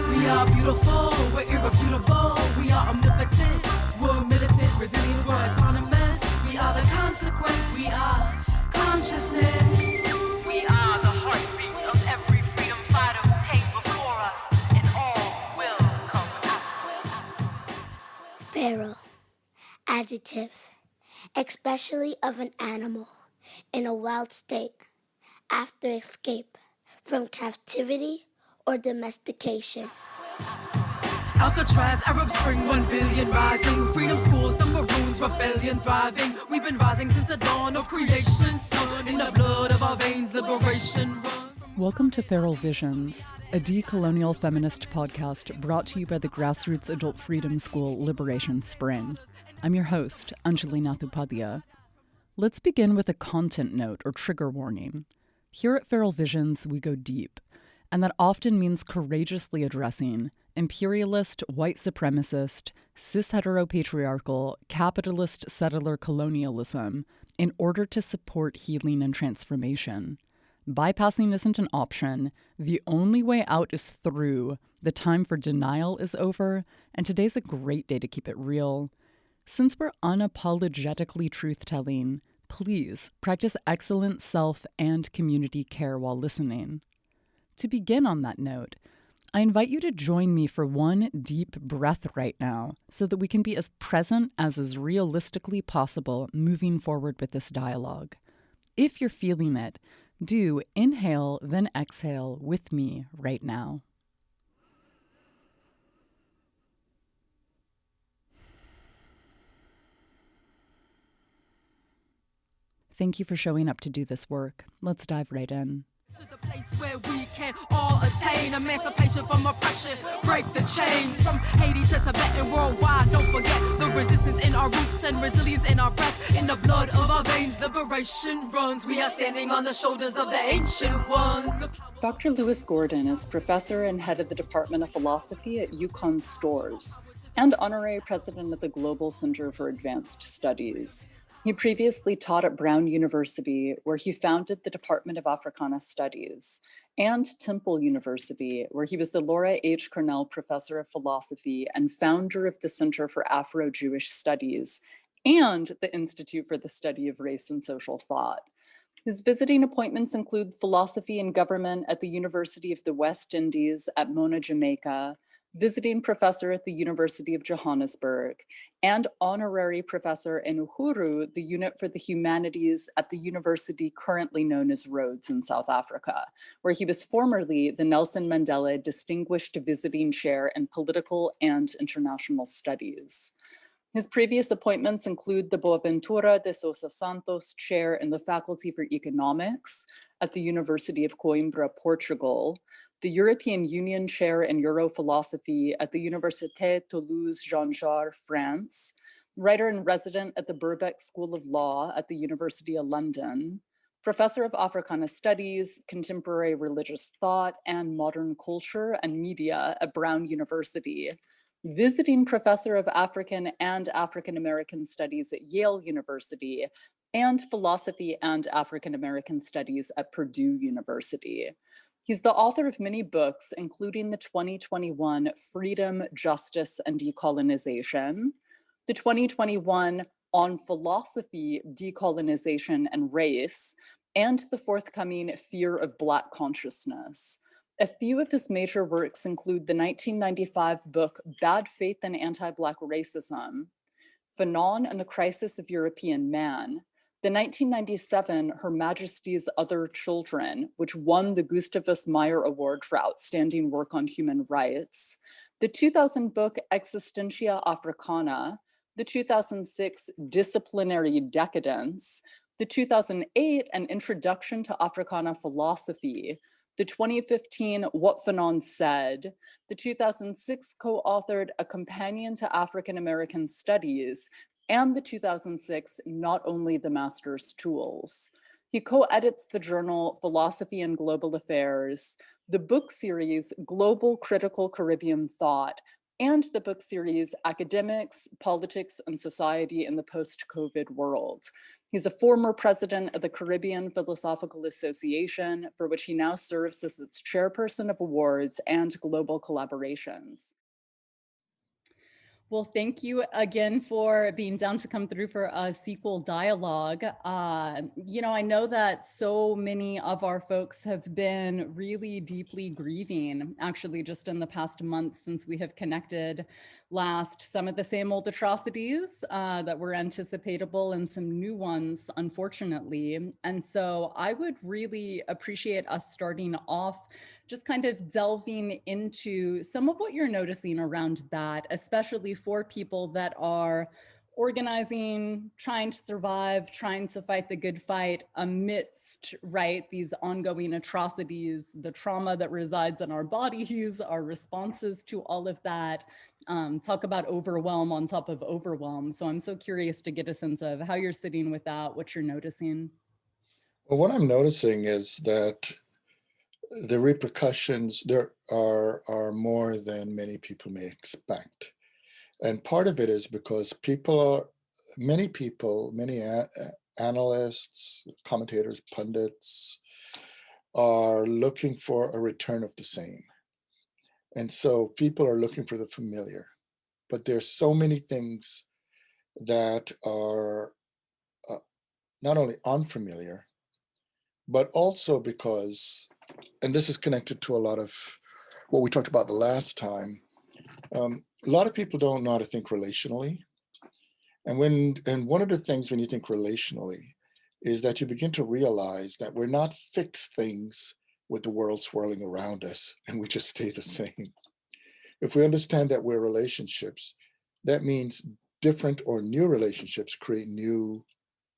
We are beautiful, we're irrefutable, we are omnipotent, we're militant, resilient, we're autonomous. We are the consequence, we are consciousness. We are the heartbeat of every freedom fighter who came before us, and all will come after. Feral, adjective, especially of an animal in a wild state after escape from captivity or domestication. Alcatraz, Arab Spring, 1 billion rising. Freedom schools, the Maroons, rebellion thriving. We've been rising since the dawn of creation. Sun in the blood of our veins, liberation runs. Welcome to Feral Visions, a decolonial feminist podcast brought to you by the grassroots adult freedom school Liberation Spring. I'm your host, Anjali Nathupadia. Let's begin with a content note or trigger warning. Here at Feral Visions, we go deep, and that often means courageously addressing imperialist, white supremacist, cis-heteropatriarchal, capitalist settler colonialism in order to support healing and transformation. Bypassing isn't an option. The only way out is through. The time for denial is over, and today's a great day to keep it real. Since we're unapologetically truth-telling, please practice excellent self and community care while listening. To begin on that note, I invite you to join me for one deep breath right now so that we can be as present as is realistically possible moving forward with this dialogue. If you're feeling it, do inhale, then exhale with me right now. Thank you for showing up to do this work. Let's dive right in. To the place where we can all attain emancipation from oppression, break the chains from Haiti to Tibet and worldwide. Don't forget the resistance in our roots and resilience in our breath, in the blood of our veins. Liberation runs. We are standing on the shoulders of the ancient ones. Dr. Lewis Gordon is professor and head of the Department of Philosophy at UCONN-Storrs and honorary president of the Global Center for Advanced Studies. He previously taught at Brown University, where he founded the Department of Africana Studies, and Temple University, where he was the Laura H. Carnell Professor of Philosophy and founder of the Center for Afro-Jewish Studies and the Institute for the Study of Race and Social Thought. His visiting appointments include philosophy and government at the University of the West Indies at Mona, Jamaica, visiting professor at the University of Johannesburg, and honorary professor in Uhuru, the unit for the humanities at the university currently known as Rhodes in South Africa, where he was formerly the Nelson Mandela Distinguished Visiting Chair in Political and International Studies. His previous appointments include the Boaventura de Sousa Santos Chair in the Faculty for Economics at the University of Coimbra, Portugal, the European Union Chair in Europhilosophy at the Université Toulouse-Jean Jaurès, France, writer-in-resident at the Birkbeck School of Law at the University of London, professor of Africana Studies, Contemporary Religious Thought, and Modern Culture and Media at Brown University, visiting professor of African and African American Studies at Yale University, and Philosophy and African American Studies at Purdue University. He's the author of many books, including the 2021 Freedom, Justice, and Decolonization, the 2021 On Philosophy, Decolonization, and Race, and the forthcoming Fear of Black Consciousness. A few of his major works include the 1995 book Bad Faith and Anti-Black Racism, Fanon and the Crisis of European Man, the 1997 Her Majesty's Other Children, which won the Gustavus Meyer Award for Outstanding Work on Human Rights, the 2000 book Existentia Africana, the 2006 Disciplinary Decadence, the 2008 An Introduction to Africana Philosophy, the 2015 What Fanon Said, the 2006 co-authored A Companion to African American Studies, and the 2006 Not Only the Master's Tools. He co-edits the journal Philosophy and Global Affairs, the book series Global Critical Caribbean Thought, and the book series Academics, Politics, and Society in the Post-COVID World. He's a former president of the Caribbean Philosophical Association, for which he now serves as its chairperson of awards and global collaborations. Well, thank you again for being down to come through for a sequel dialogue. I know that so many of our folks have been really deeply grieving, actually, just in the past month since we have connected last. Some of the same old atrocities that were anticipatable and some new ones, unfortunately. And so I would really appreciate us starting off just kind of delving into some of what you're noticing around that, especially for people that are organizing, trying to survive, trying to fight the good fight amidst, right, these ongoing atrocities, the trauma that resides in our bodies, our responses to all of that. Talk about overwhelm on top of overwhelm. So I'm so curious to get a sense of how you're sitting with that, what you're noticing. Well, what I'm noticing is that the repercussions there are more than many people may expect. And part of it is because many analysts, commentators, pundits are looking for a return of the same. And so people are looking for the familiar, but there's so many things that are not only unfamiliar, but also because, and this is connected to a lot of what we talked about the last time, a lot of people don't know how to think relationally. And one of the things when you think relationally is that you begin to realize that we're not fixed things with the world swirling around us and we just stay the same. If we understand that we're relationships, that means different or new relationships create new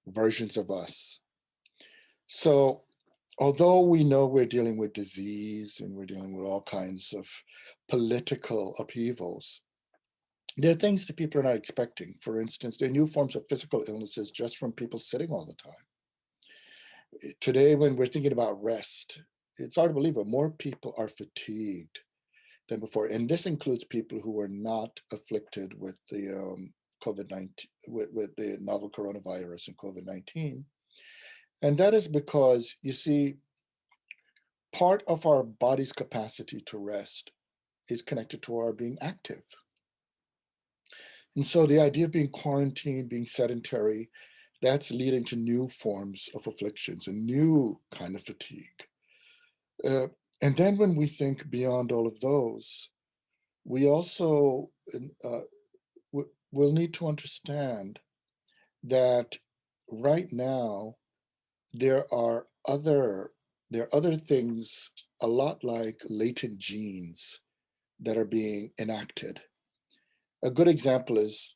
versions of us. So although we know we're dealing with disease and we're dealing with all kinds of political upheavals, there are things that people are not expecting. For instance, there are new forms of physical illnesses just from people sitting all the time. Today, when we're thinking about rest, it's hard to believe, but more people are fatigued than before. And this includes people who were not afflicted with the COVID-19, with the novel coronavirus and COVID-19. And that is because, you see, part of our body's capacity to rest is connected to our being active. And so the idea of being quarantined, being sedentary, that's leading to new forms of afflictions, a new kind of fatigue. And then when we think beyond all of those, we also will need to understand that right now, there are other things, a lot like latent genes, that are being enacted. A good example is,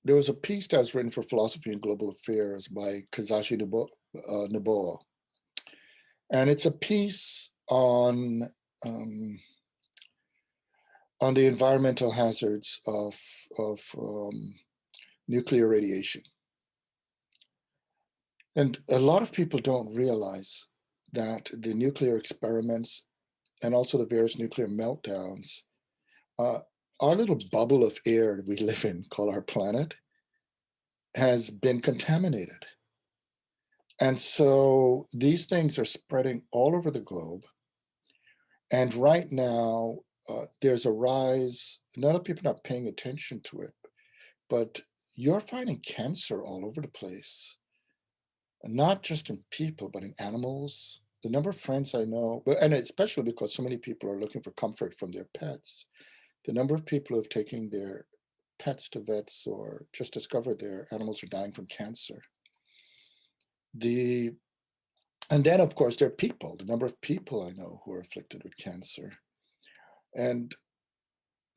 there was a piece that was written for Philosophy and Global Affairs by Kaiji Nishitani. And it's a piece on the environmental hazards of nuclear radiation. And a lot of people don't realize that the nuclear experiments and also the various nuclear meltdowns, our little bubble of air we live in, called our planet, has been contaminated. And so these things are spreading all over the globe. And right now, there's a rise, a lot of people are not paying attention to it, but you're finding cancer all over the place. Not just in people, but in animals. The number of friends I know, and especially because so many people are looking for comfort from their pets, the number of people who have taken their pets to vets or just discovered their animals are dying from cancer. And then, of course, there are people, the number of people I know who are afflicted with cancer. And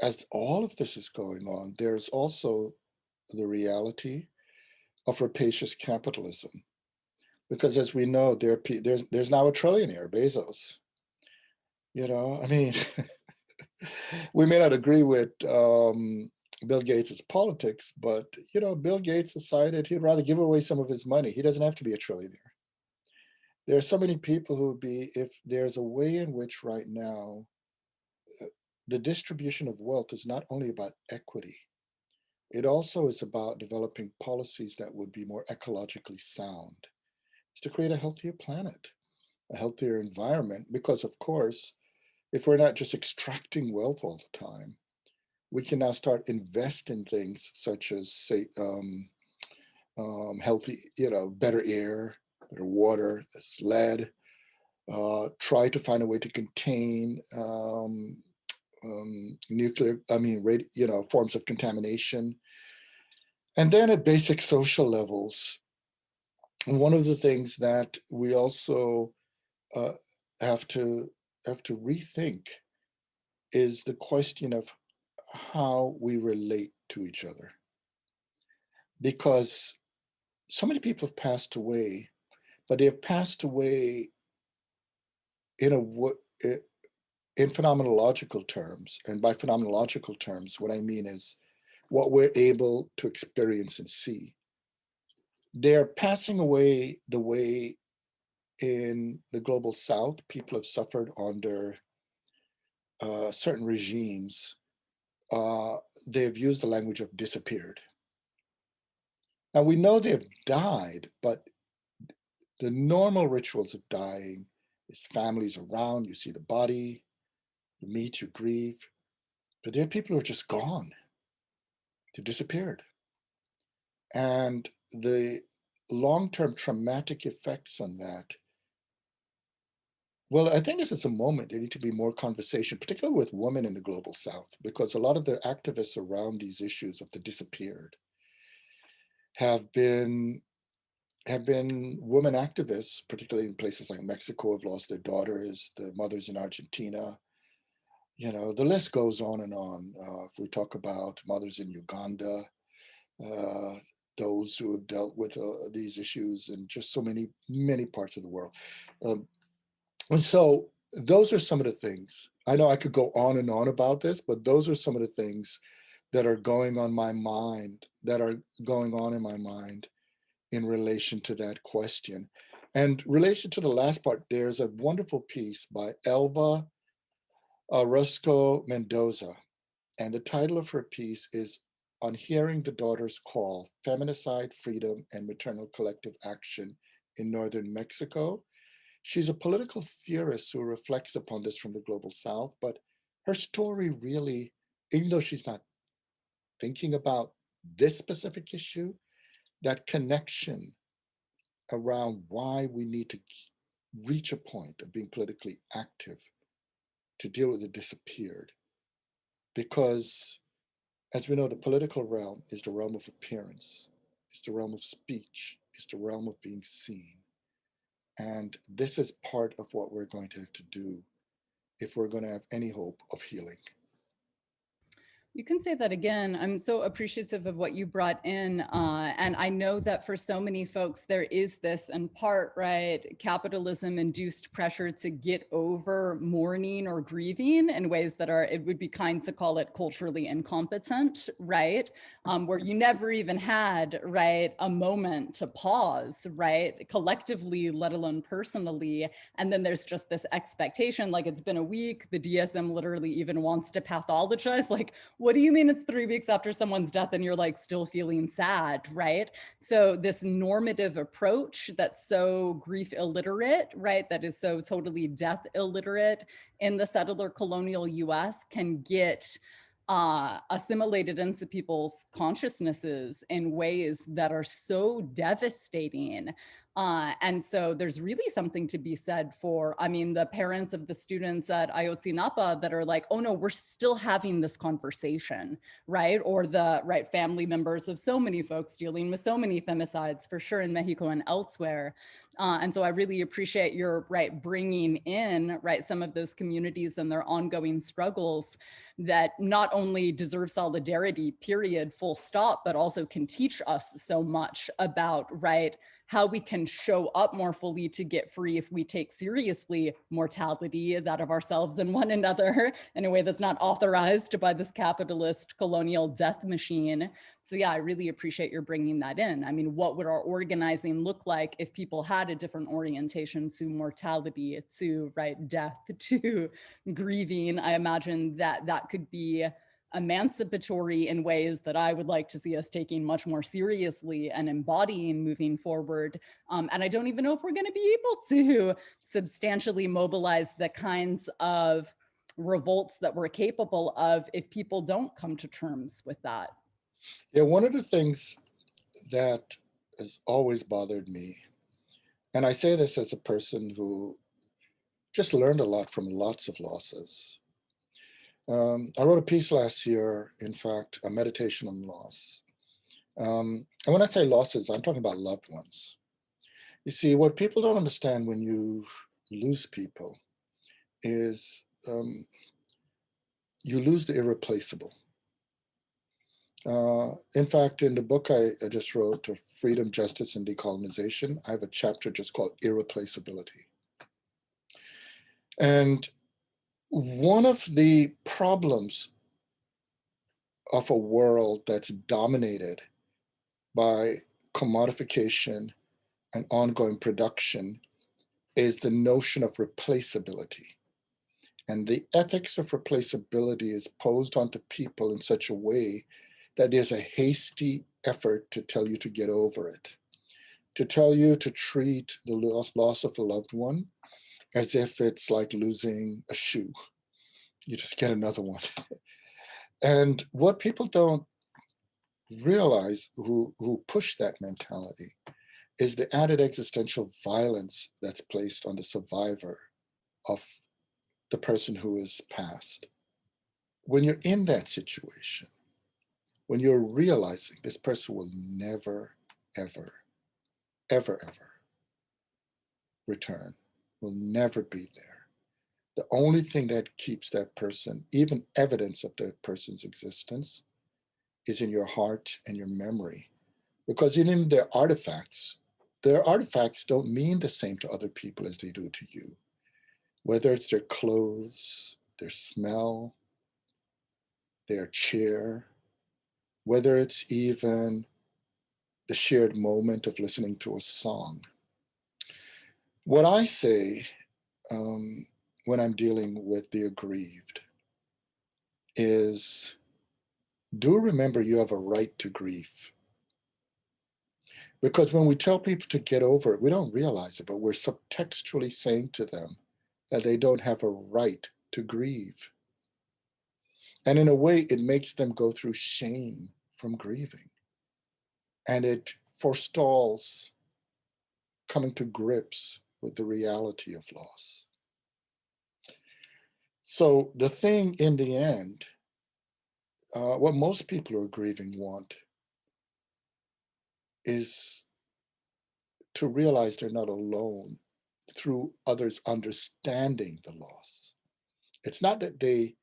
as all of this is going on, there's also the reality of rapacious capitalism. Because as we know, there's now a trillionaire, Bezos. I mean, we may not agree with Bill Gates' politics, but Bill Gates decided he'd rather give away some of his money. He doesn't have to be a trillionaire. There are so many people who would be, if there's a way in which right now the distribution of wealth is not only about equity, It also is about developing policies that would be more ecologically sound. It's to create a healthier planet, a healthier environment, because of course, if we're not just extracting wealth all the time, we can now start invest in things such as, say, healthy, better air, better water, less lead. Try to find a way to contain forms of contamination. And then at basic social levels, one of the things that we also have to rethink is the question of how we relate to each other. Because so many people have passed away, but they have passed away in phenomenological terms. And by phenomenological terms, what I mean is what we're able to experience and see. They're passing away the way in the global South, people have suffered under certain regimes. They've used the language of disappeared. Now we know they've died, but the normal rituals of dying is families around, you see the body, you meet, you grieve. But there are people who are just gone. They've disappeared. And the long-term traumatic effects on that, well, I think this is a moment there need to be more conversation, particularly with women in the global South, because a lot of the activists around these issues of the disappeared have been women activists, particularly in places like Mexico, have lost their daughters, the mothers in Argentina. The list goes on and on. If we talk about mothers in Uganda, those who have dealt with these issues in just so many parts of the world. And so those are some of the things. I know I could go on and on about this, but those are some of the things that are going on in my mind in relation to that question. And relation to the last part, there's a wonderful piece by Elva Orozco Mendoza. And the title of her piece is On Hearing the Daughter's Call, Feminicide, Freedom, and Maternal Collective Action in Northern Mexico. She's a political theorist who reflects upon this from the global South, but her story really, even though she's not thinking about this specific issue, that connection around why we need to reach a point of being politically active to deal with the disappeared. Because as we know, the political realm is the realm of appearance, it's the realm of speech, it's the realm of being seen. And this is part of what we're going to have to do if we're going to have any hope of healing. You can say that again. I'm so appreciative of what you brought in. And I know that for so many folks, there is this in part, right, capitalism-induced pressure to get over mourning or grieving in ways that are, it would be kind to call it culturally incompetent, right? Where you never even had, right, a moment to pause, right, collectively, let alone personally. And then there's just this expectation, like it's been a week, the DSM literally even wants to pathologize, like, what do you mean it's 3 weeks after someone's death and you're like still feeling sad, right? So this normative approach that's so grief illiterate, right, that is so totally death illiterate in the settler colonial US can get assimilated into people's consciousnesses in ways that are so devastating. And so there's really something to be said for, I mean, the parents of the students at Ayotzinapa that are like, oh no, we're still having this conversation, right? Or the family members of so many folks dealing with so many femicides, for sure, in Mexico and elsewhere. And so I really appreciate your bringing in some of those communities and their ongoing struggles that not only deserve solidarity, period, full stop, but also can teach us so much about how we can show up more fully to get free if we take seriously mortality, that of ourselves and one another, in a way that's not authorized by this capitalist colonial death machine. So yeah, I really appreciate your bringing that in. I mean, what would our organizing look like if people had a different orientation to mortality, to death, to grieving? I imagine that that could be emancipatory in ways that I would like to see us taking much more seriously and embodying moving forward. And I don't even know if we're going to be able to substantially mobilize the kinds of revolts that we're capable of if people don't come to terms with that. Yeah, one of the things that has always bothered me, and I say this as a person who just learned a lot from lots of losses. I wrote a piece last year, in fact, a meditation on loss. And when I say losses, I'm talking about loved ones. You see, what people don't understand when you lose people is you lose the irreplaceable. In fact, in the book I just wrote, Freedom, Justice, and Decolonization, I have a chapter just called Irreplaceability. And one of the problems of a world that's dominated by commodification and ongoing production is the notion of replaceability. And the ethics of replaceability is posed onto people in such a way that there's a hasty effort to tell you to get over it, to tell you to treat the loss of a loved one as if it's like losing a shoe. You just get another one. And what people don't realize who push that mentality is the added existential violence that's placed on the survivor of the person who is passed. When you're in that situation, when you're realizing this person will never, ever, ever, ever return, will never be there. The only thing that keeps that person, even evidence of that person's existence, is in your heart and your memory. Because in their artifacts don't mean the same to other people as they do to you. Whether it's their clothes, their smell, their chair, whether it's even the shared moment of listening to a song. What I say when I'm dealing with the aggrieved is, do remember you have a right to grief. Because when we tell people to get over it, we don't realize it, but we're subtextually saying to them that they don't have a right to grieve. And in a way, it makes them go through shame from grieving. And it forestalls coming to grips with the reality of loss. So the thing in the end, what most people who are grieving want is to realize they're not alone through others understanding the loss. It's not that they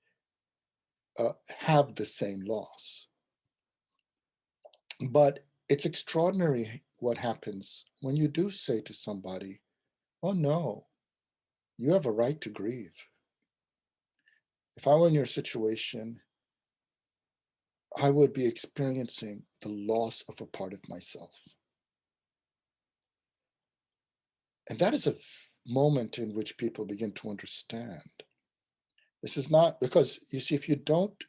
have the same loss, but it's extraordinary what happens when you do say to somebody, oh no, you have a right to grieve. If I were in your situation, I would be experiencing the loss of a part of myself. And that is a moment in which people begin to understand. This is not, because you see, if you don't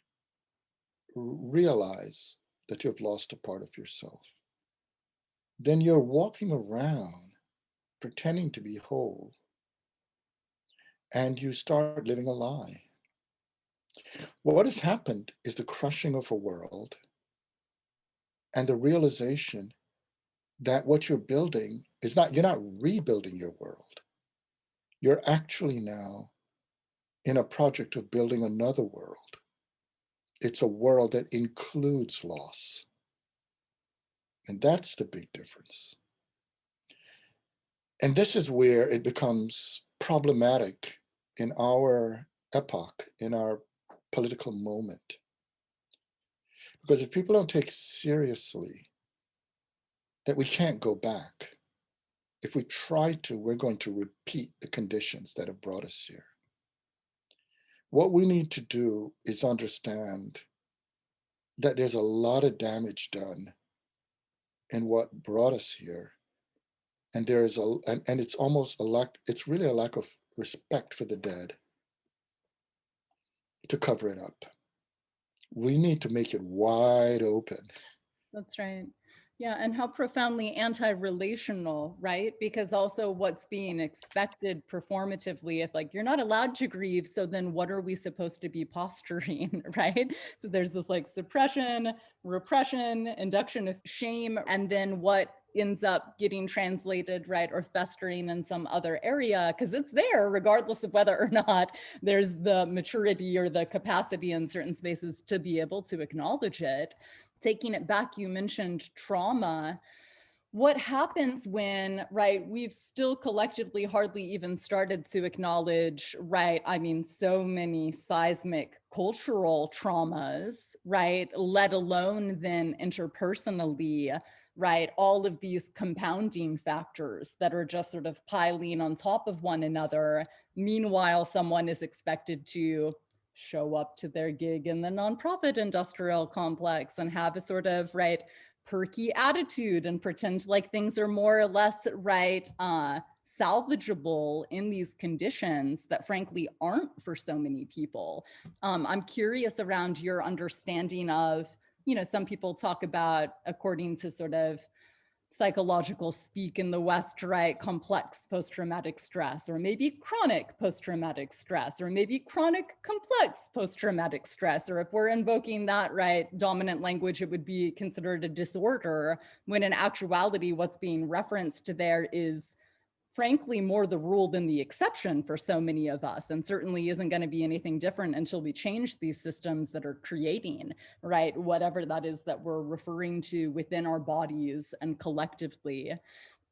realize that you have lost a part of yourself, then you're walking around pretending to be whole, and you start living a lie. What has happened is the crushing of a world and the realization that what you're building is not, you're not rebuilding your world. You're actually now in a project of building another world. It's a world that includes loss. And that's the big difference. And this is where it becomes problematic in our epoch, in our political moment. Because if people don't take seriously that we can't go back, if we try to, we're going to repeat the conditions that have brought us here. What we need to do is understand that there's a lot of damage done in what brought us here. And there is and it's almost a lack, it's really a lack of respect for the dead to cover it up. We need to make it wide open. That's right. Yeah, and how profoundly anti-relational, right? Because also what's being expected performatively, if like you're not allowed to grieve, so then what are we supposed to be posturing, right? So there's this like suppression, repression, induction of shame, and then what ends up getting translated, right, or festering in some other area, because it's there regardless of whether or not there's the maturity or the capacity in certain spaces to be able to acknowledge it. Taking it back, you mentioned trauma. What happens when, right, we've still collectively hardly even started to acknowledge, right, I mean, so many seismic cultural traumas, right, let alone then interpersonally, right, all of these compounding factors that are just sort of piling on top of one another. Meanwhile, someone is expected to show up to their gig in the nonprofit industrial complex and have a sort of, right, perky attitude and pretend like things are more or less, right, salvageable in these conditions that frankly aren't for so many people. I'm curious around your understanding of, you know, some people talk about, according to sort of psychological speak in the West, right, complex post-traumatic stress, or maybe chronic post-traumatic stress, or maybe chronic complex post-traumatic stress, or if we're invoking that, right, dominant language, it would be considered a disorder, when in actuality, what's being referenced there is frankly more the rule than the exception for so many of us, and certainly isn't going to be anything different until we change these systems that are creating, right, whatever that is that we're referring to within our bodies and collectively.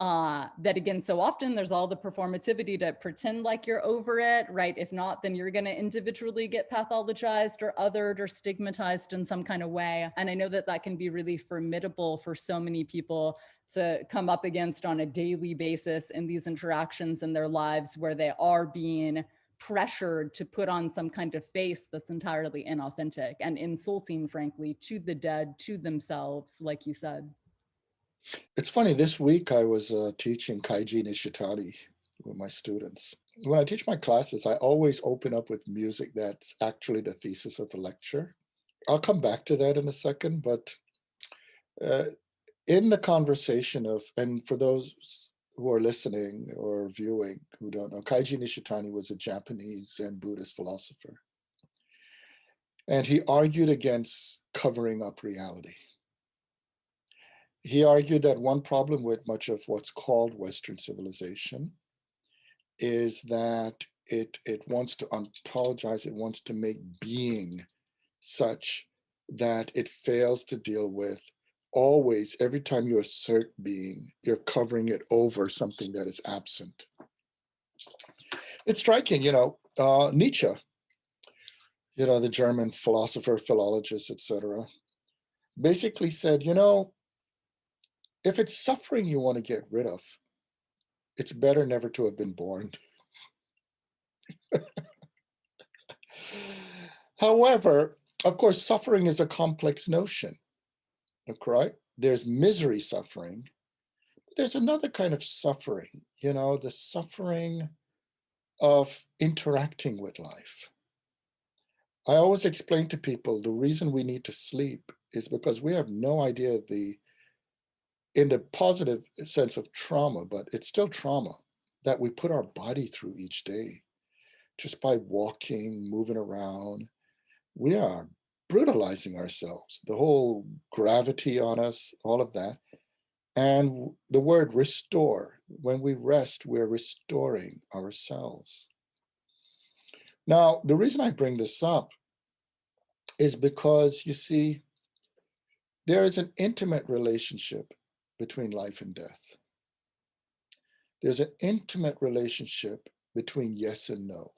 That again, so often there's all the performativity to pretend like you're over it, right? If not, then you're going to individually get pathologized or othered or stigmatized in some kind of way. And I know that that can be really formidable for so many people to come up against on a daily basis in these interactions in their lives where they are being pressured to put on some kind of face that's entirely inauthentic and insulting, frankly, to the dead, to themselves, like you said. It's funny, this week I was teaching Kaiji Nishitani with my students. When I teach my classes, I always open up with music that's actually the thesis of the lecture. I'll come back to that in a second, but in the conversation of, and for those who are listening or viewing who don't know, Kaiji Nishitani was a Japanese Zen Buddhist philosopher. And he argued against covering up reality. He argued that one problem with much of what's called Western civilization is that it wants to ontologize, it wants to make being such that it fails to deal with always, every time you assert being, you're covering it over something that is absent. It's striking, Nietzsche, the German philosopher, philologist, etc., basically said, if it's suffering you want to get rid of, it's better never to have been born. However, of course, suffering is a complex notion, correct? There's misery suffering. There's another kind of suffering, the suffering of interacting with life. I always explain to people the reason we need to sleep is because we have no idea in the positive sense of trauma, but it's still trauma that we put our body through each day. Just by walking, moving around, we are brutalizing ourselves, the whole gravity on us, all of that. And the word restore, when we rest, we're restoring ourselves. Now, the reason I bring this up is because, you see, there is an intimate relationship between life and death. There's an intimate relationship between yes and no,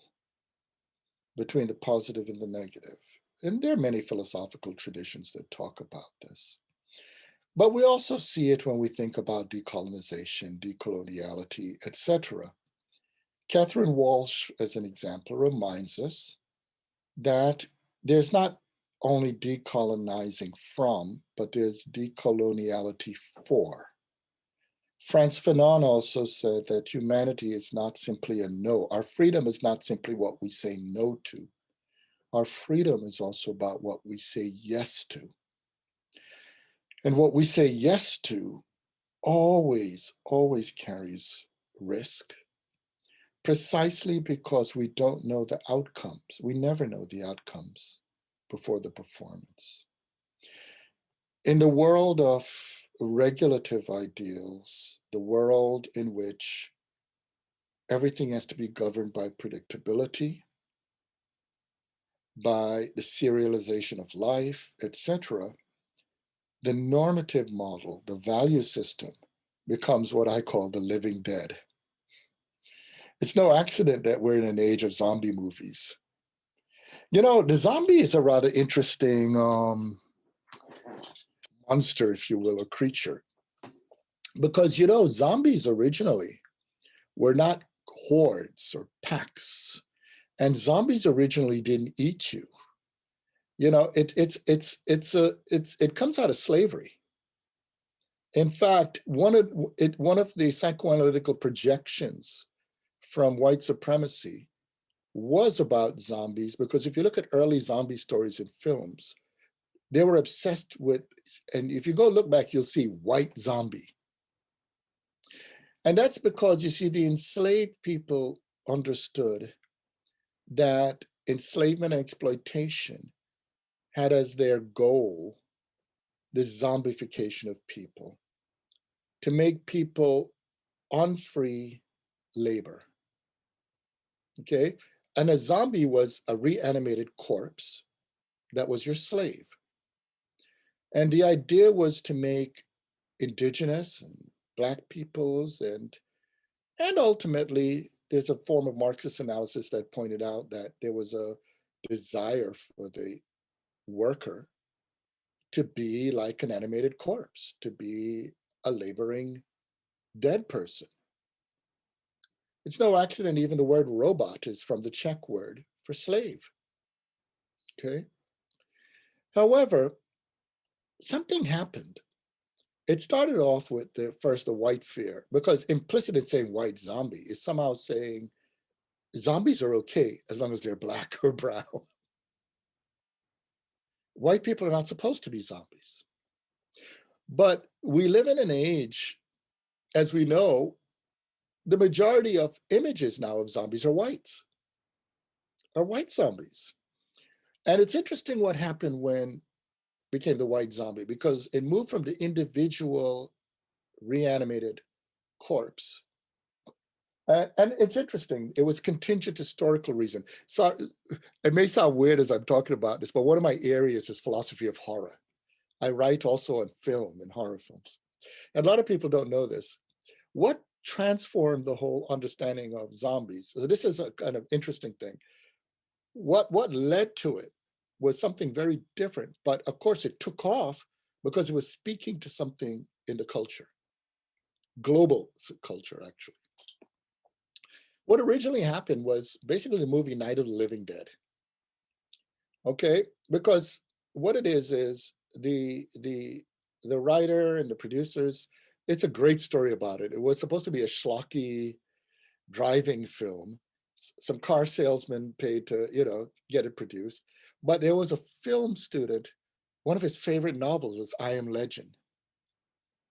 between the positive and the negative. And there are many philosophical traditions that talk about this. But we also see it when we think about decolonization, decoloniality, etc. Catherine Walsh, as an example, reminds us that there's not only decolonizing from, but there's decoloniality for. Frantz Fanon also said that humanity is not simply a no. Our freedom is not simply what we say no to. Our freedom is also about what we say yes to. And what we say yes to always, always carries risk, precisely because we don't know the outcomes. We never know the outcomes before the performance. In the world of regulative ideals, the world in which everything has to be governed by predictability, by the serialization of life, etc., the normative model, the value system, becomes what I call the living dead. It's no accident that we're in an age of zombie movies. You know, the zombie is a rather interesting monster, if you will, or creature. Because, you know, zombies originally were not hordes or packs. And zombies originally didn't eat you. You know, it comes out of slavery. In fact, one of the psychoanalytical projections from white supremacy was about zombies, because if you look at early zombie stories in films, they were obsessed with, and if you go look back, you'll see white zombie. And that's because, you see, the enslaved people understood that enslavement and exploitation had as their goal the zombification of people, to make people unfree labor. Okay? And a zombie was a reanimated corpse that was your slave. And the idea was to make indigenous and Black peoples and ultimately there's a form of Marxist analysis that pointed out that there was a desire for the worker to be like an animated corpse, to be a laboring dead person. It's no accident even the word robot is from the Czech word for slave. Okay. However, something happened. It started off with the white fear, because implicit in saying white zombie is somehow saying zombies are okay as long as they're Black or brown. White people are not supposed to be zombies. But we live in an age, as we know, the majority of images now of zombies are whites, are white zombies. And it's interesting what happened when became the white zombie, because it moved from the individual reanimated corpse. And it's interesting, it was contingent historical reason. So it may sound weird as I'm talking about this, but one of my areas is philosophy of horror. I write also on film and horror films. And a lot of people don't know this. What transformed the whole understanding of zombies? So this is a kind of interesting thing. What led to it was something very different, but of course it took off because it was speaking to something in the culture, global culture actually. What originally happened was basically the movie Night of the Living Dead. Okay, because what it is the writer and the producers, it's a great story about it. It was supposed to be a schlocky driving film. Some car salesman paid to, you know, get it produced. But there was a film student, one of his favorite novels was I Am Legend.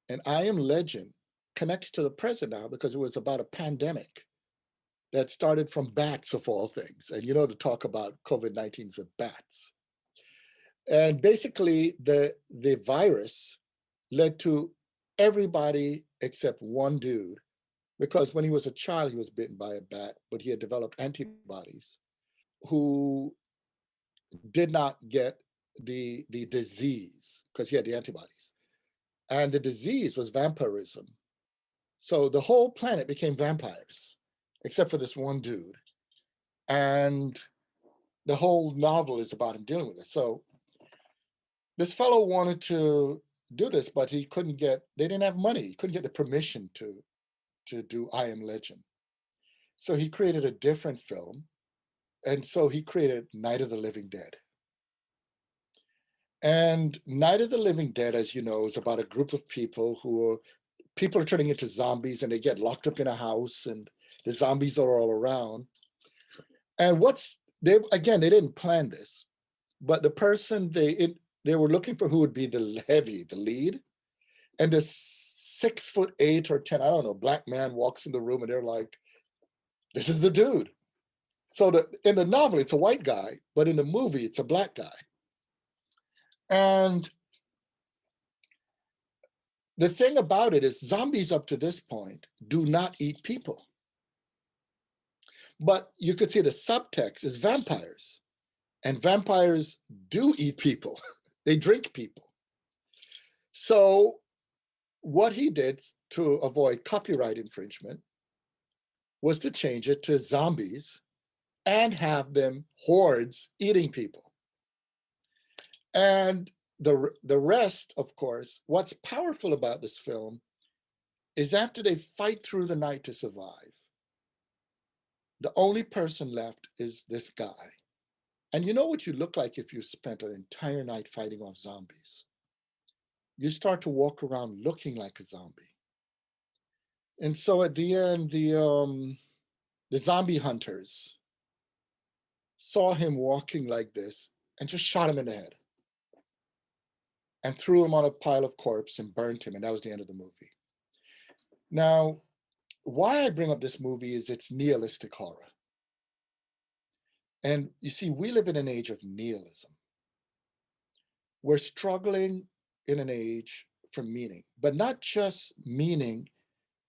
And I Am Legend connects to the present now because it was about a pandemic that started from bats of all things. And you know, to talk about COVID-19 with bats. And basically the virus led to everybody except one dude, because when he was a child, he was bitten by a bat, but he had developed antibodies, who did not get the disease because he had the antibodies. And the disease was vampirism. So the whole planet became vampires, except for this one dude. And the whole novel is about him dealing with it. So this fellow wanted to do this, but he couldn't get, they didn't have money. He couldn't get the permission to do I Am Legend. So he created a different film. And so he created Night of the Living Dead. And Night of the Living Dead, as you know, is about a group of people people are turning into zombies and they get locked up in a house and the zombies are all around. And what's they didn't plan this, but the person they were looking for who would be the lead, and this 6'8" or 10, I don't know, black man walks in the room and they're like, this is the dude. So in the novel, it's a white guy, but in the movie, it's a black guy. And the thing about it is zombies up to this point do not eat people. But you could see the subtext is vampires. And vampires do eat people. They drink people. So what he did to avoid copyright infringement was to change it to zombies and have them hordes eating people. And the rest, of course, what's powerful about this film is after they fight through the night to survive, the only person left is this guy. And you know what you look like if you spent an entire night fighting off zombies? You start to walk around looking like a zombie. And so at the end, the zombie hunters saw him walking like this and just shot him in the head and threw him on a pile of corpse and burnt him. And that was the end of the movie. Now, why I bring up this movie is it's nihilistic horror. And you see, we live in an age of nihilism. We're struggling in an age for meaning, but not just meaning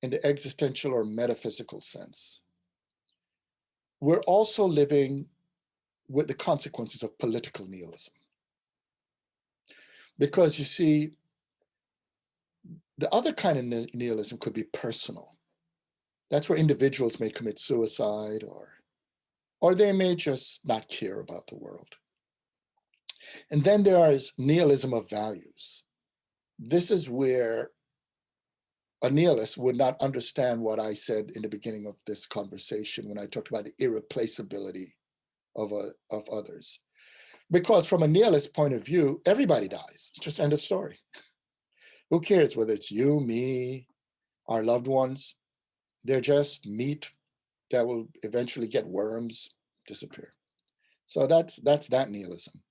in the existential or metaphysical sense. We're also living with the consequences of political nihilism. Because you see, the other kind of nihilism could be personal. That's where individuals may commit suicide or they may just not care about the world. And then there is nihilism of values. This is where a nihilist would not understand what I said in the beginning of this conversation when I talked about the irreplaceability of others. Because from a nihilist point of view, everybody dies. It's just end of story. Who cares whether it's you, me, our loved ones? They're just meat that will eventually get worms, disappear. So that's that nihilism.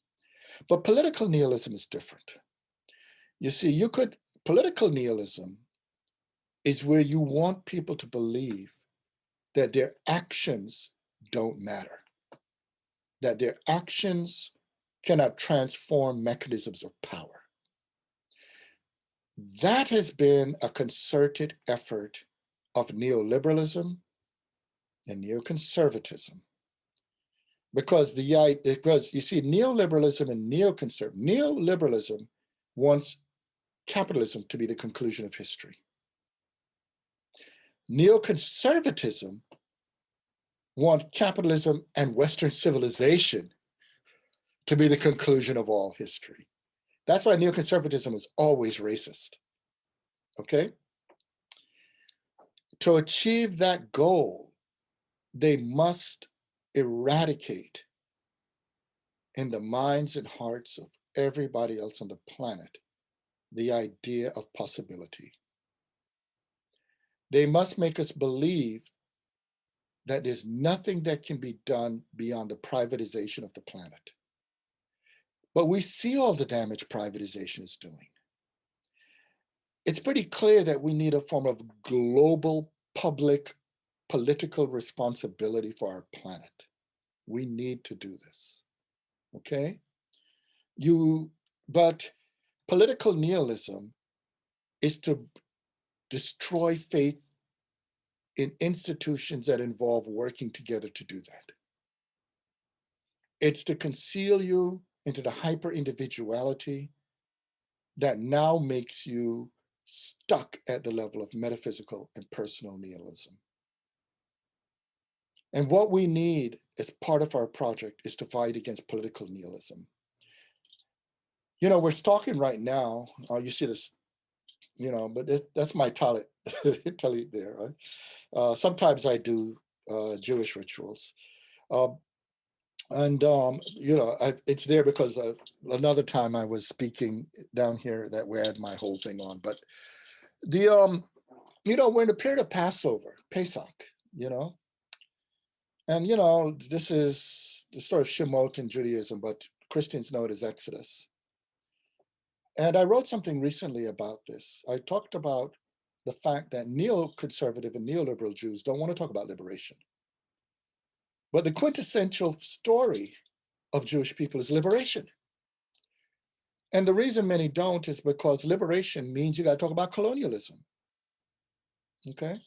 But political nihilism is different. You see, political nihilism is where you want people to believe that their actions don't matter, that their actions cannot transform mechanisms of power. That has been a concerted effort of neoliberalism and neoconservatism. Because you see, neoliberalism and neoliberalism wants capitalism to be the conclusion of history. Neoconservatism wants capitalism and Western civilization to be the conclusion of all history. That's why neoconservatism is always racist, okay? To achieve that goal, they must eradicate in the minds and hearts of everybody else on the planet the idea of possibility. They must make us believe that there's nothing that can be done beyond the privatization of the planet. But we see all the damage privatization is doing. It's pretty clear that we need a form of global public political responsibility for our planet. We need to do this, okay? But political nihilism is to destroy faith in institutions that involve working together to do that. It's to conceal you into the hyper-individuality that now makes you stuck at the level of metaphysical and personal nihilism. And what we need as part of our project is to fight against political nihilism. You know, we're talking right now, you see this, you know, but that's my talent there, right? Sometimes I do Jewish rituals. You know, it's there because another time I was speaking down here that we had my whole thing on. But you know, we're in the period of Passover, Pesach, you know. And, you know, this is the story of Shemot in Judaism, but Christians know it as Exodus. And I wrote something recently about this. I talked about the fact that neoconservative and neoliberal Jews don't want to talk about liberation. But the quintessential story of Jewish people is liberation. And the reason many don't is because liberation means you got to talk about colonialism. Okay?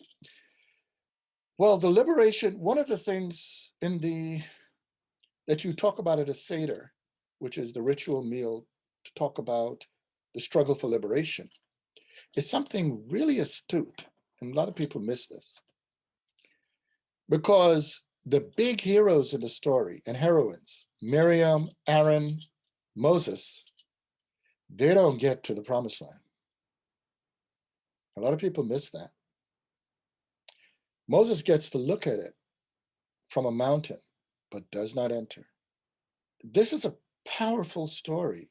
Well, the liberation, one of the things that you talk about at a Seder, which is the ritual meal to talk about the struggle for liberation, is something really astute. And a lot of people miss this. Because the big heroes in the story and heroines, Miriam, Aaron, Moses, they don't get to the promised land. A lot of people miss that. Moses gets to look at it from a mountain, but does not enter. This is a powerful story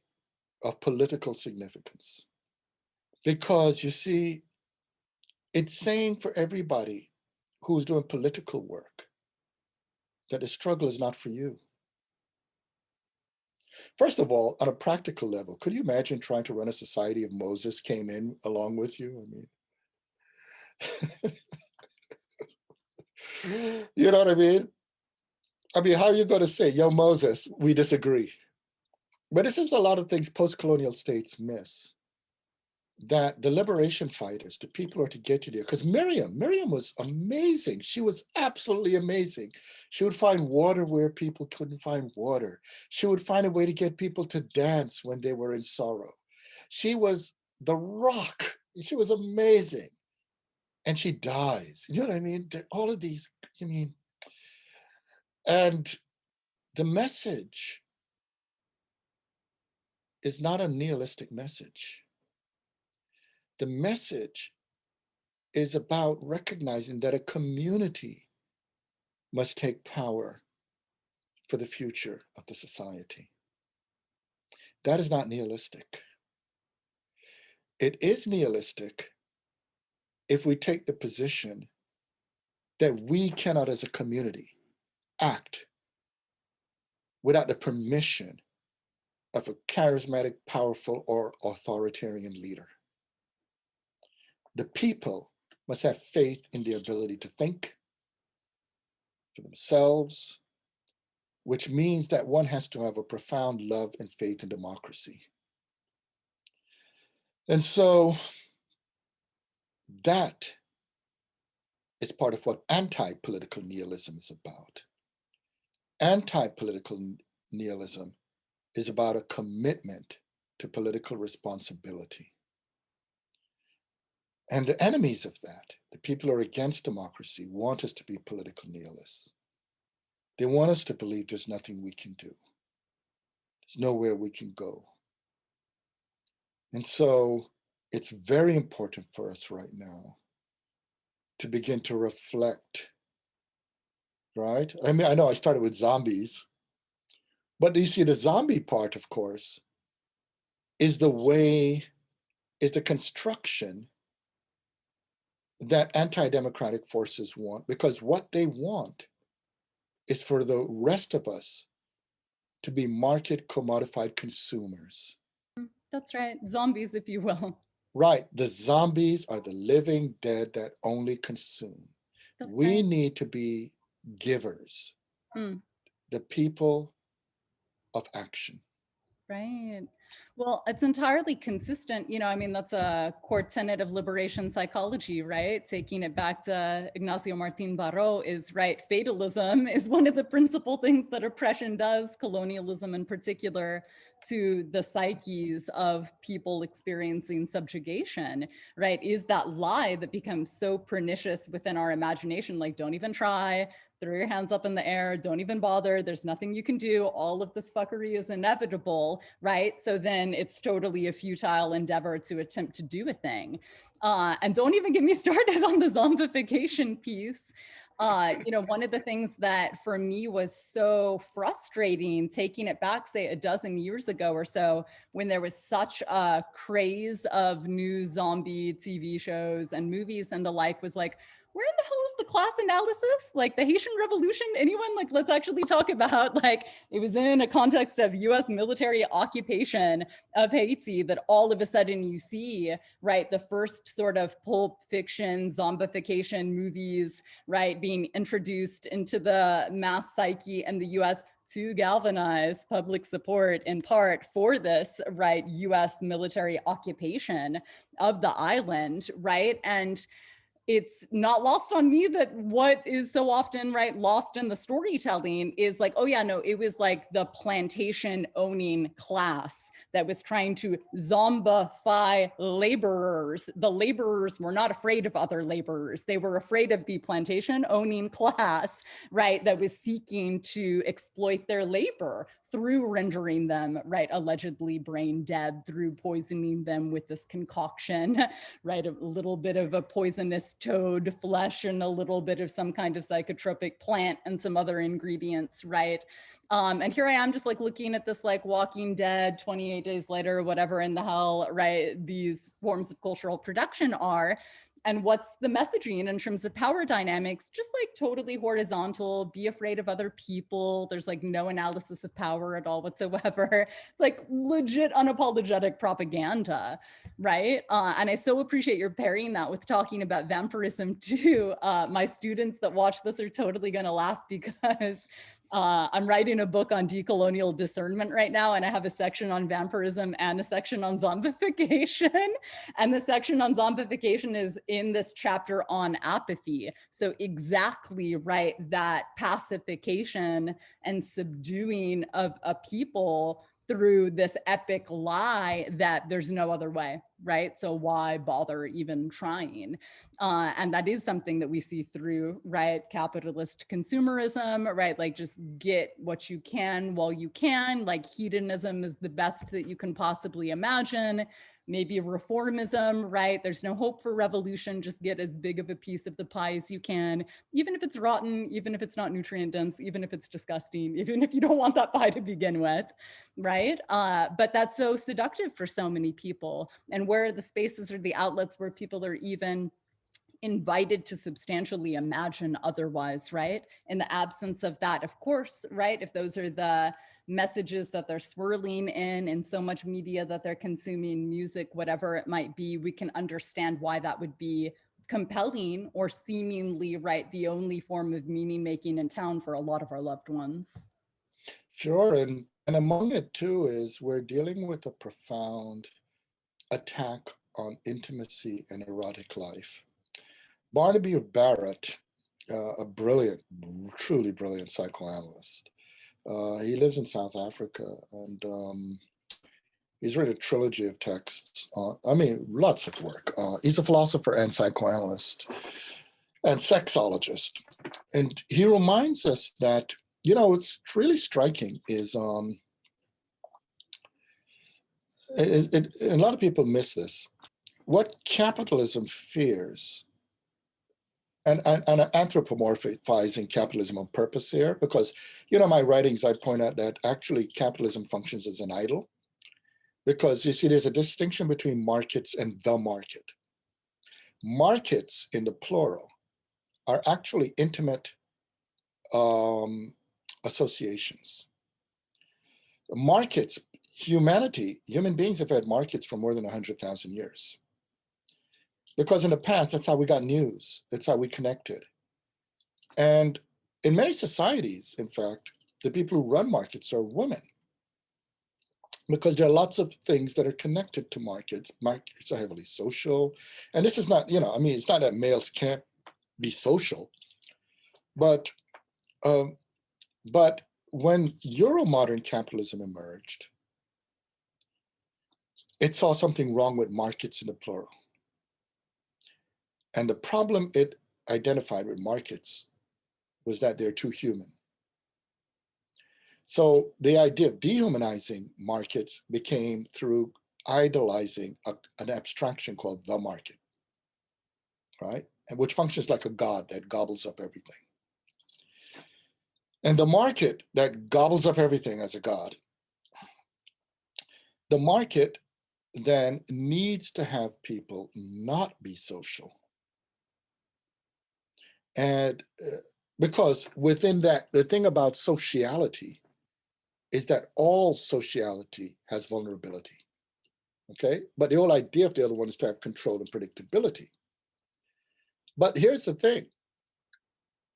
of political significance. Because you see, it's saying for everybody who's doing political work that the struggle is not for you. First of all, on a practical level, could you imagine trying to run a society if Moses came in along with you? I mean, you know what I mean? I mean, how are you going to say, yo, Moses, we disagree? But this is a lot of things post-colonial states miss. That the liberation fighters, the people who are to get you there, because Miriam was amazing. She was absolutely amazing. She would find water where people couldn't find water. She would find a way to get people to dance when they were in sorrow. She was the rock. She was amazing. And she dies. You know what I mean? All of these, and the message is not a nihilistic message. The message is about recognizing that a community must take power for the future of the society. That is not nihilistic. It is nihilistic if we take the position that we cannot, as a community, act without the permission of a charismatic, powerful, or authoritarian leader. The people must have faith in their ability to think for themselves, which means that one has to have a profound love and faith in democracy. And so that is part of what anti-political nihilism is about. Anti-political nihilism is about a commitment to political responsibility. And the enemies of that, the people who are against democracy, want us to be political nihilists. They want us to believe there's nothing we can do. There's nowhere we can go. And so it's very important for us right now to begin to reflect, right? I mean, I know I started with zombies, but you see the zombie part, of course, is the construction that anti-democratic forces want, because what they want is for the rest of us to be market commodified consumers. That's right, zombies, if you will. Right, the zombies are the living dead that only consume. We need to be givers, the people of action. Right. Well, it's entirely consistent. I mean, that's a core tenet of liberation psychology, right? Taking it back to Ignacio Martin Baró is, right, fatalism is one of the principal things that oppression does, colonialism in particular, to the psyches of people experiencing subjugation, right? Is that lie that becomes so pernicious within our imagination, like, don't even try, throw your hands up in the air, don't even bother, there's nothing you can do, all of this fuckery is inevitable, right? So then it's totally a futile endeavor to attempt to do a thing. And don't even get me started on the zombification piece. One of the things that for me was so frustrating, taking it back, say a dozen years ago or so, when there was such a craze of new zombie TV shows and movies and the like, was like, where in the hell is the class analysis? Like the Haitian Revolution, anyone? Like, let's actually talk about, like, it was in a context of US military occupation of Haiti that all of a sudden you see, right, the first sort of pulp fiction zombification movies, right, being introduced into the mass psyche in the US to galvanize public support in part for this, right, US military occupation of the island, right? And it's not lost on me that what is so often, right, lost in the storytelling is like, oh yeah, no, it was like the plantation owning class that was trying to zombify laborers. The laborers were not afraid of other laborers. They were afraid of the plantation owning class, right, that was seeking to exploit their labor through rendering them, right, allegedly brain dead, through poisoning them with this concoction, right, a little bit of a poisonous toad flesh and a little bit of some kind of psychotropic plant and some other ingredients, right? And here I am just like looking at this like Walking Dead, 28 Days Later, whatever in the hell, right, these forms of cultural production are. And what's the messaging in terms of power dynamics? Just like totally horizontal, be afraid of other people. There's like no analysis of power at all whatsoever. It's like legit unapologetic propaganda, right? And I so appreciate your pairing that with talking about vampirism too. My students that watch this are totally gonna laugh because I'm writing a book on decolonial discernment right now, and I have a section on vampirism and a section on zombification. And the section on zombification is in this chapter on apathy. So exactly, right, that pacification and subduing of a people through this epic lie that there's no other way, right? So why bother even trying? And that is something that we see through, right, capitalist consumerism, right? Like just get what you can while you can, like hedonism is the best that you can possibly imagine. Maybe reformism, right? There's no hope for revolution, just get as big of a piece of the pie as you can, even if it's rotten, even if it's not nutrient dense, even if it's disgusting, even if you don't want that pie to begin with, right? But that's so seductive for so many people. And where are the spaces or the outlets where people are even invited to substantially imagine otherwise, right? In the absence of that, of course, right? If those are the messages that they're swirling in so much media that they're consuming, music, whatever it might be, we can understand why that would be compelling or seemingly, right, the only form of meaning making in town for a lot of our loved ones. Sure, and among it too is we're dealing with a profound attack on intimacy and erotic life. Barnaby Barrett, a brilliant, truly brilliant psychoanalyst. He lives in South Africa, and he's written a trilogy of texts on, I mean, lots of work. He's a philosopher and psychoanalyst and sexologist. And he reminds us that, you know, what's really striking is, a lot of people miss this. What capitalism fears, and anthropomorphizing capitalism on purpose here, because, you know, my writings, I point out that actually capitalism functions as an idol, because you see, there's a distinction between markets and the market. Markets in the plural are actually intimate associations. Markets, human beings have had markets for more than 100,000 years. Because in the past, that's how we got news. That's how we connected. And in many societies, in fact, the people who run markets are women. Because there are lots of things that are connected to markets. Markets are heavily social. And this is not, you know, I mean, it's not that males can't be social. But when Euro-modern capitalism emerged, it saw something wrong with markets in the plural. And the problem it identified with markets was that they're too human. So the idea of dehumanizing markets became through idolizing an abstraction called the market, right? And which functions like a god that gobbles up everything. And the market that gobbles up everything as a god, the market then needs to have people not be social. And because within that, the thing about sociality is that all sociality has vulnerability, okay? But the whole idea of the other one is to have control and predictability. But here's the thing.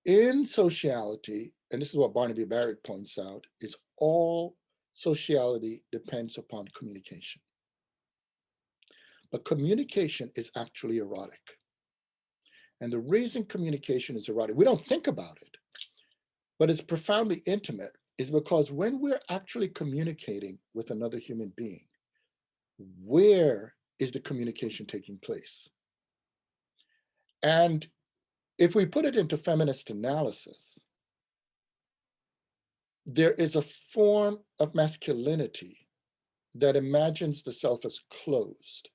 In sociality, and this is what Barnaby Barrett points out, is all sociality depends upon communication. But communication is actually erotic. And the reason communication is erotic, we don't think about it, but it's profoundly intimate, is because when we're actually communicating with another human being, where is the communication taking place? And if we put it into feminist analysis, there is a form of masculinity that imagines the self as closed,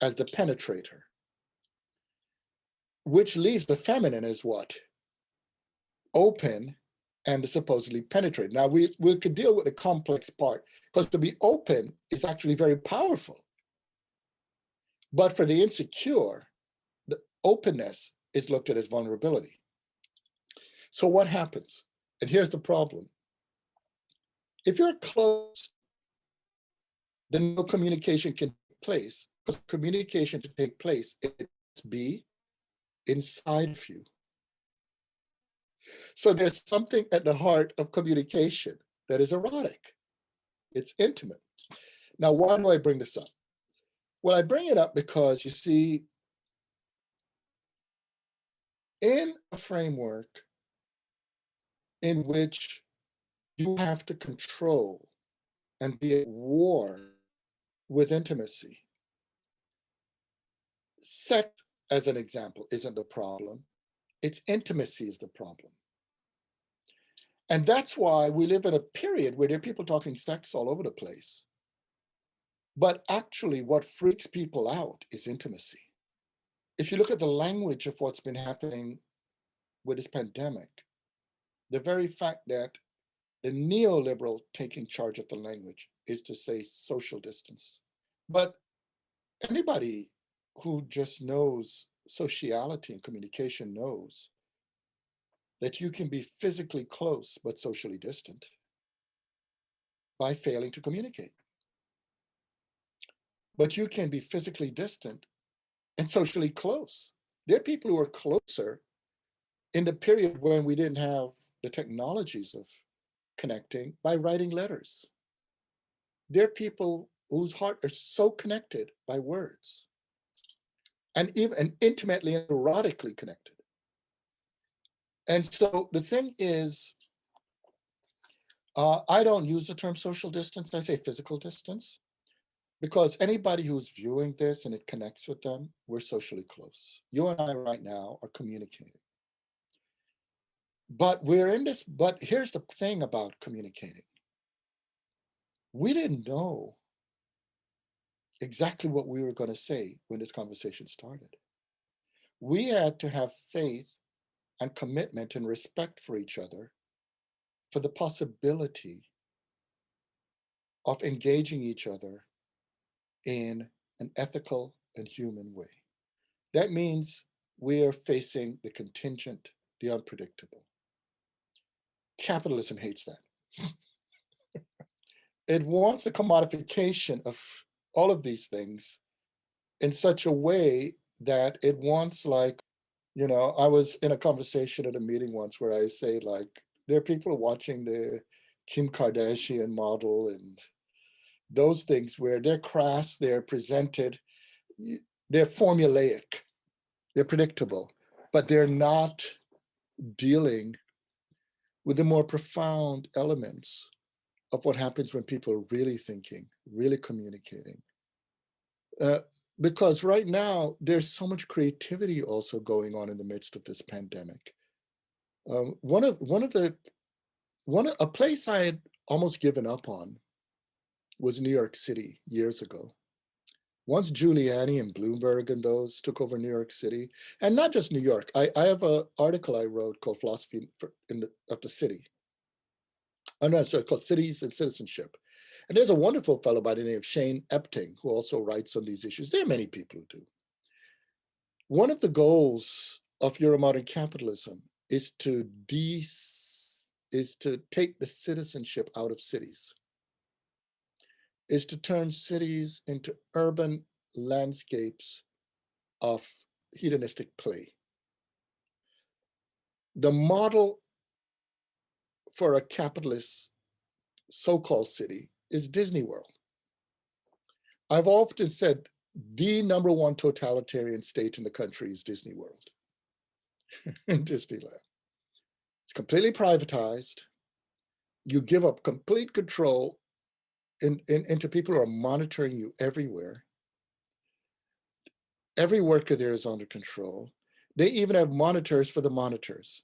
as the penetrator, which leaves the feminine as what? Open and supposedly penetrate. Now we could deal with the complex part, because to be open is actually very powerful. But for the insecure, the openness is looked at as vulnerability. So what happens? And here's the problem. If you're closed, then no communication can take place. Because communication to take place, it must be inside of you. So there's something at the heart of communication that is erotic. It's intimate. Now, why do I bring this up? Well, I bring it up because, you see, in a framework in which you have to control and be at war with intimacy, sex, as an example, isn't the problem. It's intimacy is the problem. And that's why we live in a period where there are people talking sex all over the place. But actually, what freaks people out is intimacy. If you look at the language of what's been happening with this pandemic, the very fact that the neoliberal taking charge of the language is to say social distance. But anybody who just knows sociality and communication knows that you can be physically close but socially distant by failing to communicate. But you can be physically distant and socially close. There are people who are closer in the period when we didn't have the technologies of connecting by writing letters. There are people whose heart are so connected by words, and even intimately and erotically connected. And so the thing is, I don't use the term social distance, I say physical distance, because anybody who's viewing this and it connects with them, we're socially close. You and I right now are communicating. But we're in this, but here's the thing about communicating. We didn't know exactly what we were going to say when this conversation started. We had to have faith and commitment and respect for each other for the possibility of engaging each other in an ethical and human way. That means we are facing the contingent, the unpredictable. Capitalism hates that. It wants the commodification of all of these things in such a way that it wants, like, you know, I was in a conversation at a meeting once where I say, like, there are people watching the Kim Kardashian model and those things where they're crass, they're presented, they're formulaic, they're predictable, but they're not dealing with the more profound elements of what happens when people are really thinking, really communicating. Because right now, there's so much creativity also going on in the midst of this pandemic. A place I had almost given up on was New York City years ago. Once Giuliani and Bloomberg and those took over New York City, and not just New York. I have an article I wrote called Philosophy of the City. Oh no, so it's called Cities and Citizenship. And there's a wonderful fellow by the name of Shane Epting who also writes on these issues. There are many people who do. One of the goals of Euromodern capitalism is to take the citizenship out of cities, is to turn cities into urban landscapes of hedonistic play. The model for a capitalist so-called city is Disney World. I've often said the number one totalitarian state in the country is Disney World, in Disneyland. It's completely privatized. You give up complete control into people who are monitoring you everywhere. Every worker there is under control. They even have monitors for the monitors.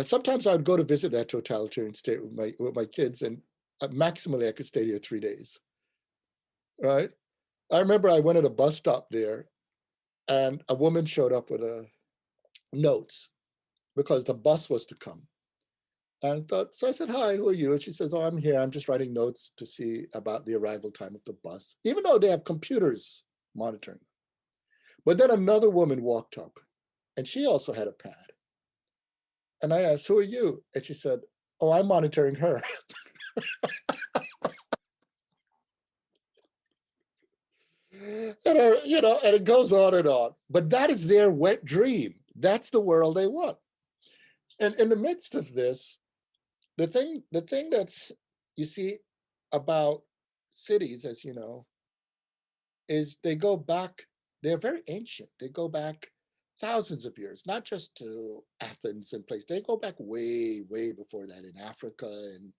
Sometimes I would go to visit that totalitarian state with my kids, and maximally I could stay there 3 days, right? I remember I went at a bus stop there, and a woman showed up with notes because the bus was to come. And so I said, hi, who are you? And she says, oh, I'm here. I'm just writing notes to see about the arrival time of the bus, even though they have computers monitoring. But then another woman walked up, and she also had a pad. And I asked, who are you? And she said, oh, I'm monitoring her. And it goes on and on. But that is their wet dream. That's the world they want. And in the midst of this, the thing that's, you see, about cities, as you know, is they go back, they're very ancient. They go back thousands of years, not just to Athens and places. They go back way, way before that in Africa and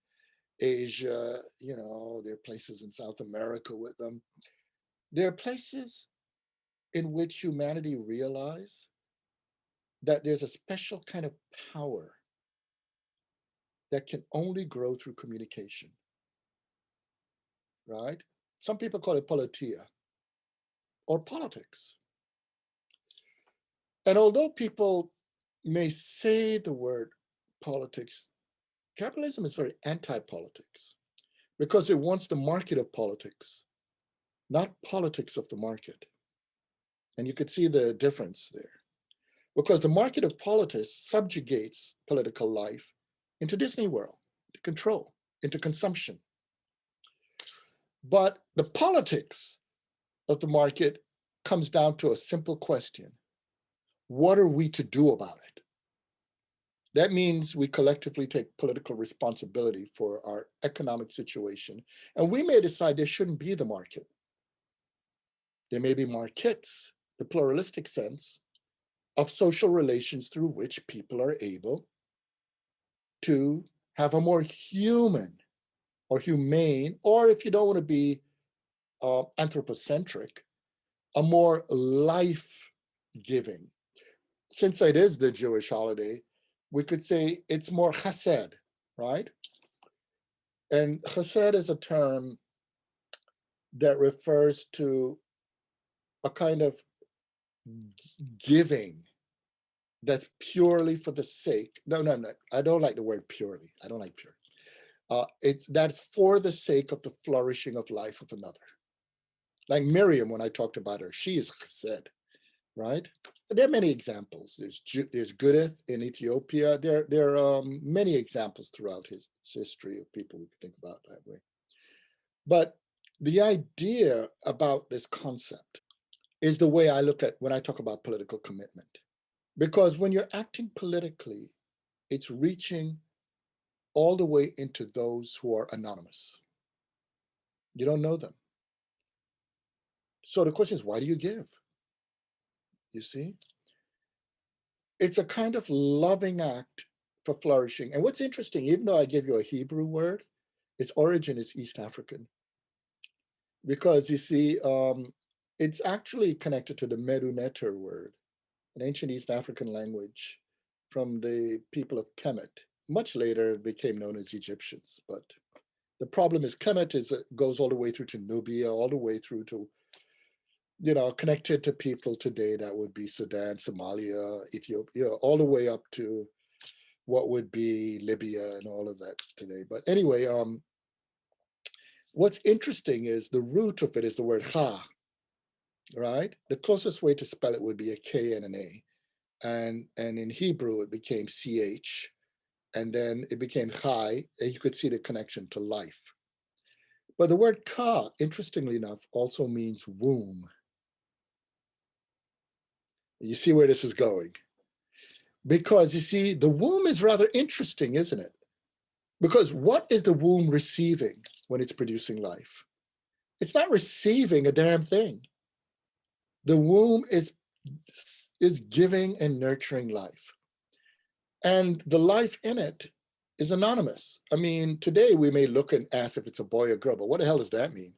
Asia. There are places in South America with them. There are places in which humanity realize that there's a special kind of power that can only grow through communication, right? Some people call it politia or politics. And although people may say the word politics, capitalism is very anti-politics because it wants the market of politics, not politics of the market. And you could see the difference there. Because the market of politics subjugates political life into Disney World, to control, into consumption. But the politics of the market comes down to a simple question. What are we to do about it? That means we collectively take political responsibility for our economic situation. And we may decide there shouldn't be the market. There may be markets, the pluralistic sense of social relations through which people are able to have a more human or humane, or if you don't want to be anthropocentric, a more life-giving. Since it is the Jewish holiday, we could say it's more chesed, right? And chesed is a term that refers to a kind of giving that's purely for the sake. No, I don't like the word purely. I don't like pure. That's for the sake of the flourishing of life of another. Like Miriam, when I talked about her, she is chesed, right? There are many examples. There's Gudeth in Ethiopia. There are many examples throughout his history of people we could think about that way. But the idea about this concept is the way I look at when I talk about political commitment. Because when you're acting politically, it's reaching all the way into those who are anonymous. You don't know them. So the question is, why do you give? You see? It's a kind of loving act for flourishing. And what's interesting, even though I gave you a Hebrew word, its origin is East African. Because you see, it's actually connected to the Medu-Neter word, an ancient East African language from the people of Kemet. Much later, it became known as Egyptians. But the problem is Kemet goes all the way through to Nubia, all the way through to, connected to people today that would be Sudan, Somalia, Ethiopia, all the way up to what would be Libya and all of that today. But anyway, what's interesting is the root of it is the word ha, right? The closest way to spell it would be a K and an A. And in Hebrew, it became CH, and then it became chai, and you could see the connection to life. But the word ka, interestingly enough, also means womb. You see where this is going? Because you see, the womb is rather interesting, isn't it? Because what is the womb receiving when it's producing life? It's not receiving a damn thing. The womb is giving and nurturing life. And the life in it is anonymous. I mean, today we may look and ask if it's a boy or girl, but what the hell does that mean?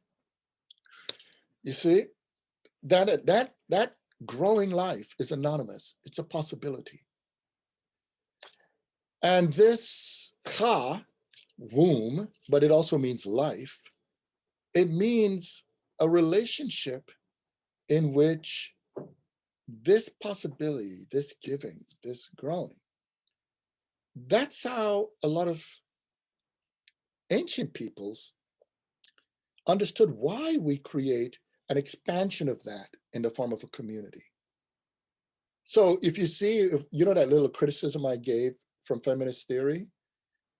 You see, that growing life is anonymous. It's a possibility. And this cha, womb, but it also means life. It means a relationship in which this possibility, this giving, this growing, that's how a lot of ancient peoples understood why we create an expansion of that in the form of a community. So if you see, you know that little criticism I gave from feminist theory,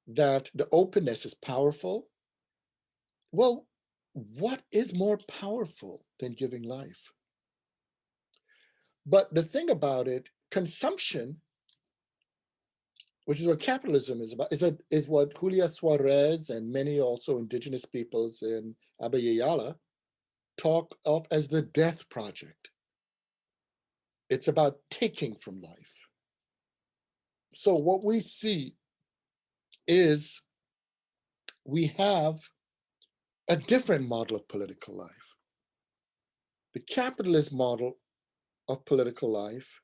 that the openness is powerful. Well, what is more powerful than giving life? But the thing about it, consumption, which is what capitalism is about, is what Julia Suarez and many also indigenous peoples in Abayala talk of as the death project. It's about taking from life. So what we see is we have a different model of political life. The capitalist model of political life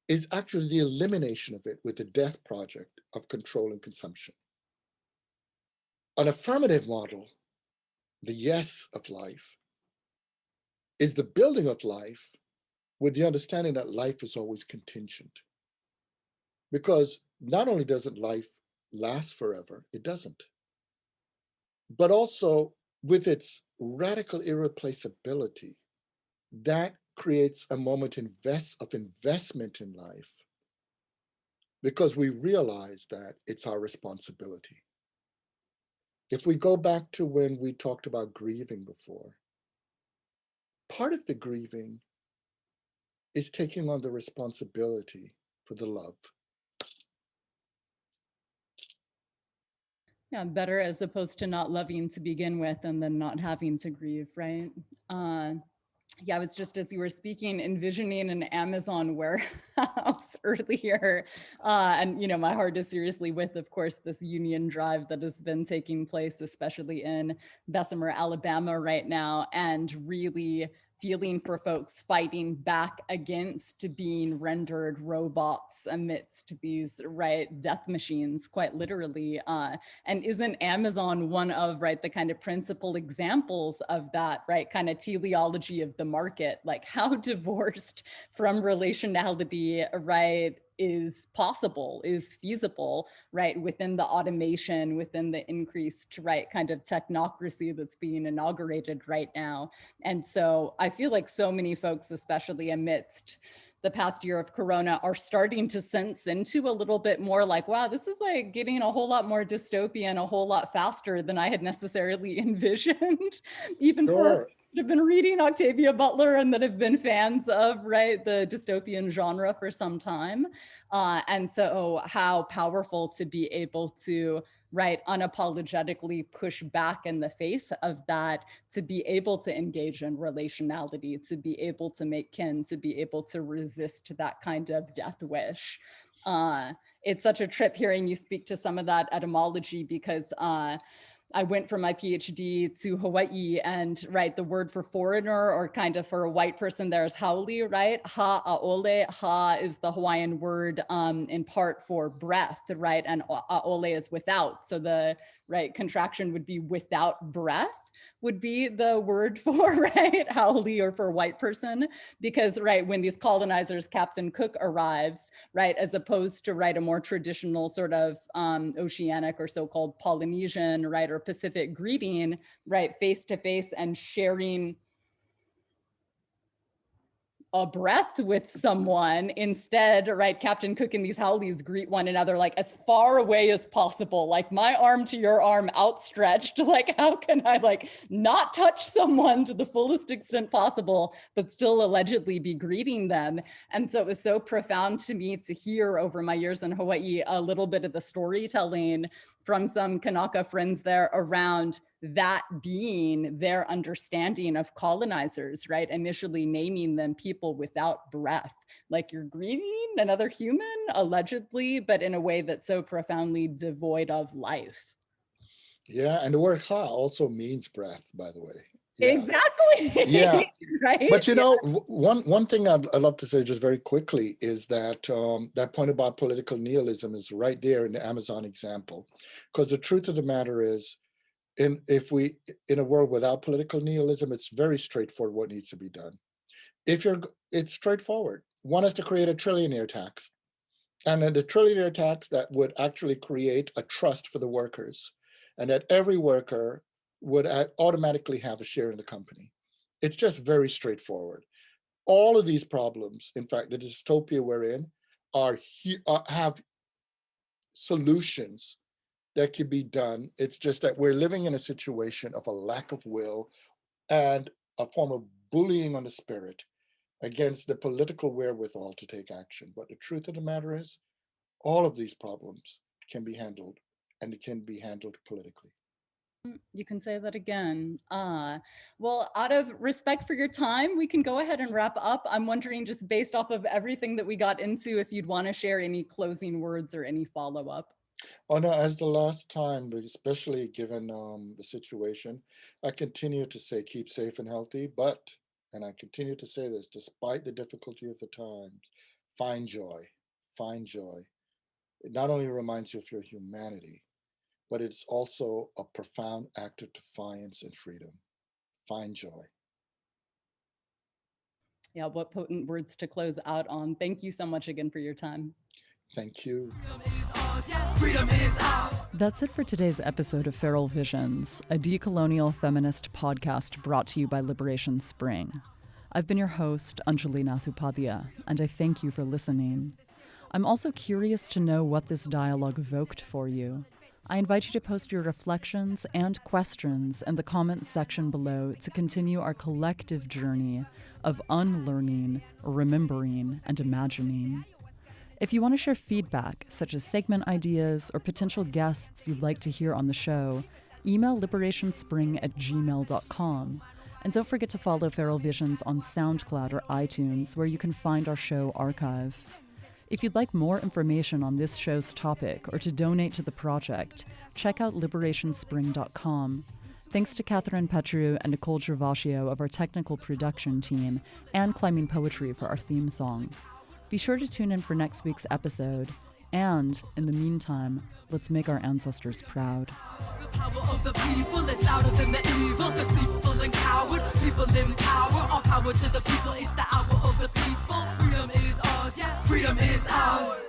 is actually the elimination of it with the death project of control and consumption. An affirmative model, the yes of life, is the building of life with the understanding that life is always contingent. Because not only doesn't life last forever, it doesn't. But also with its radical irreplaceability, that creates a moment of investment in life, because we realize that it's our responsibility. If we go back to when we talked about grieving before, part of the grieving is taking on the responsibility for the love. Yeah, better as opposed to not loving to begin with and then not having to grieve, right? Yeah, I was just, as you were speaking, envisioning an Amazon warehouse earlier. And, you know, my heart is seriously with, of course, this union drive that has been taking place, especially in Bessemer, Alabama right now, and really feeling for folks fighting back against being rendered robots amidst these, right, death machines, quite literally. And isn't Amazon one of, right, the kind of principal examples of that, right, kind of teleology of the market, like how divorced from relationality, right, is possible, is feasible, right, within the automation, within the increased, right, kind of technocracy that's being inaugurated right now. And so I feel like so many folks, especially amidst the past year of Corona, are starting to sense into a little bit more like, wow, this is like getting a whole lot more dystopian, a whole lot faster than I had necessarily envisioned, even for have been reading Octavia Butler and that have been fans of, right, the dystopian genre for some time. And so how powerful to be able to, right, unapologetically push back in the face of that, to be able to engage in relationality, to be able to make kin, to be able to resist that kind of death wish. It's such a trip hearing you speak to some of that etymology, because I went for my PhD to Hawaii, and right, the word for foreigner or kind of for a white person there is haole, right? Ha'aole, ha is the Hawaiian word in part for breath, right? And a'ole is without. So the right contraction would be without breath, would be the word for, right, haole or for white person, because, right, when these colonizers, Captain Cook arrives, right, as opposed to, right, a more traditional sort of oceanic or so-called Polynesian, right, or Pacific greeting, right, face to face and sharing a breath with someone. Instead, right, Captain Cook and these haoles greet one another like as far away as possible, like my arm to your arm outstretched. Like, how can I like not touch someone to the fullest extent possible, but still allegedly be greeting them? And so it was so profound to me to hear over my years in Hawaii a little bit of the storytelling from some Kanaka friends there around that being their understanding of colonizers, right? Initially naming them people without breath, like you're greeting another human, allegedly, but in a way that's so profoundly devoid of life. Yeah, and the word ha also means breath, by the way. Yeah. Exactly. Yeah. Right. But you know, one thing I'd love to say just very quickly is that that point about political nihilism is right there in the Amazon example, because the truth of the matter is, in a world without political nihilism, it's very straightforward what needs to be done. It's straightforward. One is to create a trillionaire tax, and then the trillionaire tax that would actually create a trust for the workers, and that every worker would automatically have a share in the company. It's just very straightforward. All of these problems, in fact, the dystopia we're in, have solutions that can be done. It's just that we're living in a situation of a lack of will and a form of bullying on the spirit against the political wherewithal to take action. But the truth of the matter is, all of these problems can be handled, and it can be handled politically. You can say that again. Well, out of respect for your time, we can go ahead and wrap up. I'm wondering, just based off of everything that we got into, if you'd want to share any closing words or any follow-up. Oh no, as the last time, but especially given the situation, I continue to say keep safe and healthy, and I continue to say this, despite the difficulty of the times, find joy, find joy. It not only reminds you of your humanity, but it's also a profound act of defiance and freedom. Find joy. Yeah, what potent words to close out on. Thank you so much again for your time. Thank you. That's it for today's episode of Feral Visions, a decolonial feminist podcast brought to you by Liberation Spring. I've been your host, Anjali Nathupadia, and I thank you for listening. I'm also curious to know what this dialogue evoked for you. I invite you to post your reflections and questions in the comments section below to continue our collective journey of unlearning, remembering, and imagining. If you want to share feedback, such as segment ideas or potential guests you'd like to hear on the show, email liberationspring@gmail.com. And don't forget to follow Feral Visions on SoundCloud or iTunes, where you can find our show archive. If you'd like more information on this show's topic or to donate to the project, check out liberationspring.com. Thanks to Catherine Petru and Nicole Gervasio of our technical production team, and Climbing Poetry for our theme song. Be sure to tune in for next week's episode. And in the meantime, let's make our ancestors proud. The power of the people is louder than the evil, deceitful and coward. People in power, all power to the people. It's the hour of the peaceful. Freedom is ours, yeah. Freedom is ours.